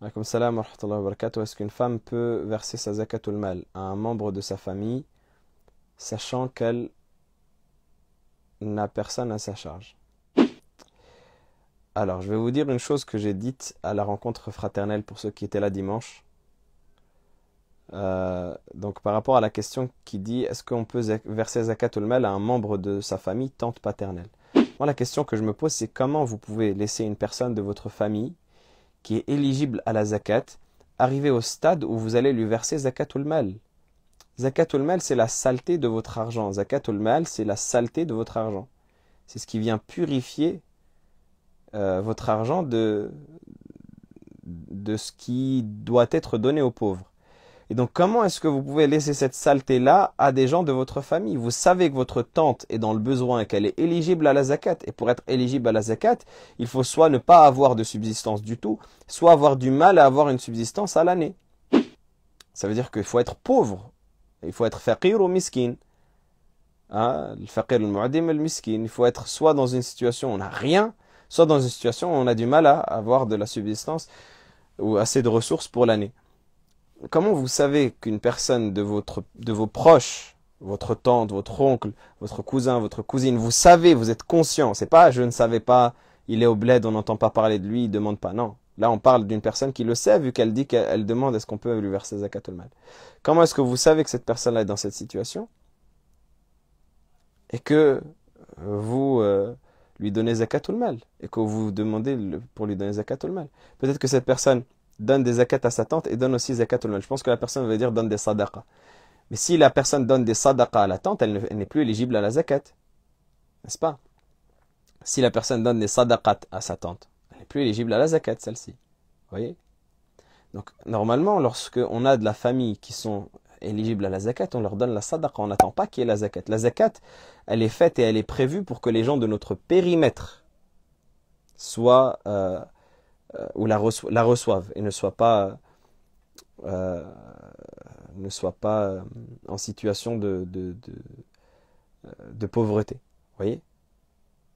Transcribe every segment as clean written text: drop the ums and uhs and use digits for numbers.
Alaykoum salam wa rahmatullahi wa barakatuh. Est-ce qu'une femme peut verser sa zakatul mal à un membre de sa famille, sachant qu'elle n'a personne à sa charge? Alors, je vais vous dire une chose que j'ai dite à la rencontre fraternelle pour ceux qui étaient là dimanche. Donc, par rapport à la question qui dit est-ce qu'on peut verser zakatul mal à un membre de sa famille, tante paternelle? Moi, la question que je me pose, c'est comment vous pouvez laisser une personne de votre famille qui est éligible à la zakat arriver au stade où vous allez lui verser zakatul mal. Zakatul mal, c'est la saleté de votre argent. Zakatul mal, c'est la saleté de votre argent. C'est ce qui vient purifier votre argent de ce qui doit être donné aux pauvres. Et donc, comment est-ce que vous pouvez laisser cette saleté-là à des gens de votre famille? Vous savez que votre tante est dans le besoin et qu'elle est éligible à la zakat. Et pour être éligible à la zakat, il faut soit ne pas avoir de subsistance du tout, soit avoir du mal à avoir une subsistance à l'année. Ça veut dire qu'il faut être pauvre. Il faut être faqir ou miskin. Le faqir, le mu'adim et le miskin. Il faut être soit dans une situation où on n'a rien, soit dans une situation où on a du mal à avoir de la subsistance ou assez de ressources pour l'année. Comment vous savez qu'une personne de vos proches, votre tante, votre oncle, votre cousin, votre cousine, vous savez, vous êtes conscient, c'est pas je ne savais pas, il est au bled, on n'entend pas parler de lui, il demande pas, non. Là, on parle d'une personne qui le sait, vu qu'elle dit qu'elle demande est-ce qu'on peut lui verser zakatul mal. Comment est-ce que vous savez que cette personne-là est dans cette situation et que vous lui donnez zakatul mal et que vous demandez pour lui donner zakatul mal? Peut-être que cette personne donne des zakats à sa tante et donne aussi zakatul mal. Je pense que la personne veut dire donne des sadaqas. Mais si la personne donne des sadaqas à la tante, elle n'est plus éligible à la zakat. N'est-ce pas? Si la personne donne des sadaqat à sa tante, elle n'est plus éligible à la zakat, celle-ci. Vous voyez? Donc, normalement, lorsque on a de la famille qui sont éligibles à la zakat, on leur donne la sadaqa. On n'attend pas qu'il y ait la zakat. La zakat, elle est faite et elle est prévue pour que les gens de notre périmètre soient ou la reçoivent et ne soient pas en situation de pauvreté. Vous voyez?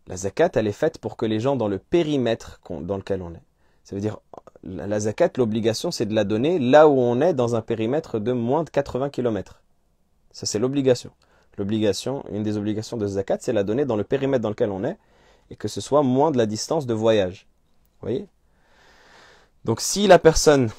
La zakat, elle est faite pour que les gens dans le périmètre dans lequel on est. Ça veut dire, la zakat, l'obligation, c'est de la donner là où on est dans un périmètre de moins de 80 km. Ça, c'est l'obligation. Une des obligations de zakat, c'est la donner dans le périmètre dans lequel on est et que ce soit moins de la distance de voyage. Vous voyez? Donc, si la personne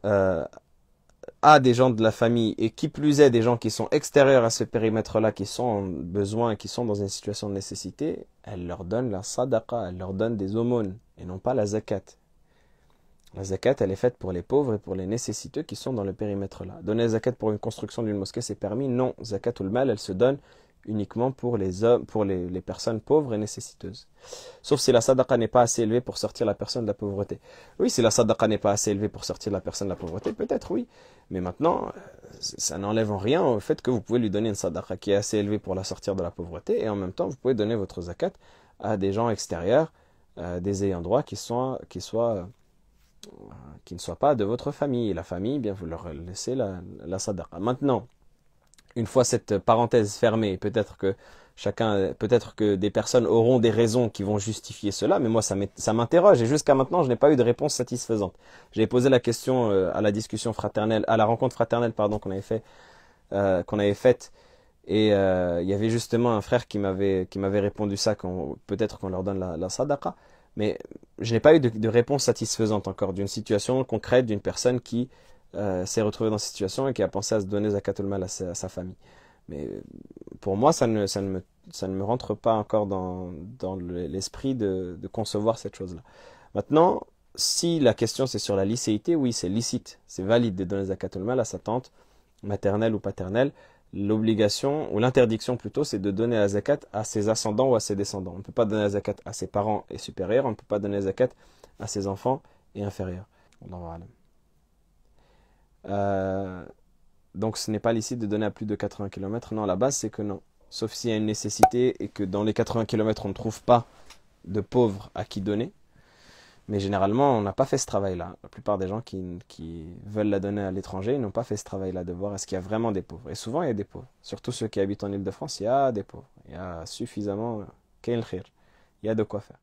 a des gens de la famille et qui plus est des gens qui sont extérieurs à ce périmètre-là, qui sont en besoin, qui sont dans une situation de nécessité, elle leur donne la sadaqa, elle leur donne des aumônes et non pas la zakat. La zakat, elle est faite pour les pauvres et pour les nécessiteux qui sont dans le périmètre-là. Donner la zakat pour une construction d'une mosquée, c'est permis? Non. Zakatul mal, elle se donne uniquement pour les hommes, pour les personnes pauvres et nécessiteuses. Sauf si la sadaqa n'est pas assez élevée pour sortir la personne de la pauvreté. Oui, si la sadaqa n'est pas assez élevée pour sortir la personne de la pauvreté, peut-être oui. Mais maintenant, ça n'enlève en rien au fait que vous pouvez lui donner une sadaqa qui est assez élevée pour la sortir de la pauvreté et en même temps, vous pouvez donner votre zakat à des gens extérieurs, des ayants droit qui ne soient pas de votre famille. Et la famille, bien, vous leur laissez la sadaqa. Maintenant, une fois cette parenthèse fermée, peut-être que des personnes auront des raisons qui vont justifier cela, mais moi ça m'interroge et jusqu'à maintenant je n'ai pas eu de réponse satisfaisante. J'ai posé la question à la discussion fraternelle, à la rencontre fraternelle pardon qu'on avait faite et il y avait justement un frère qui m'avait répondu ça peut-être qu'on leur donne la sadaqa, mais je n'ai pas eu de réponse satisfaisante encore d'une situation concrète d'une personne qui s'est retrouvé dans cette situation et qui a pensé à se donner zakatul mal à sa famille. Mais pour moi, ça ne me rentre pas encore dans l'esprit de concevoir cette chose-là. Maintenant, si la question c'est sur la licéité, oui, c'est licite, c'est valide de donner zakatul mal à sa tante, maternelle ou paternelle. L'obligation, ou l'interdiction plutôt, c'est de donner la zakat à ses ascendants ou à ses descendants. On ne peut pas donner la zakat à ses parents et supérieurs, on ne peut pas donner la zakat à ses enfants et inférieurs. Allahu a'lam. Donc ce n'est pas licite de donner à plus de 80 km. Non, la base c'est que non. Sauf s'il y a une nécessité et que dans les 80 km on ne trouve pas de pauvres à qui donner. Mais généralement on n'a pas fait ce travail-là. La plupart des gens qui veulent la donner à l'étranger n'ont pas fait ce travail-là de voir est-ce qu'il y a vraiment des pauvres. Et souvent il y a des pauvres. Surtout ceux qui habitent en Île-de-France, il y a des pauvres. Il y a suffisamment. Il y a de quoi faire.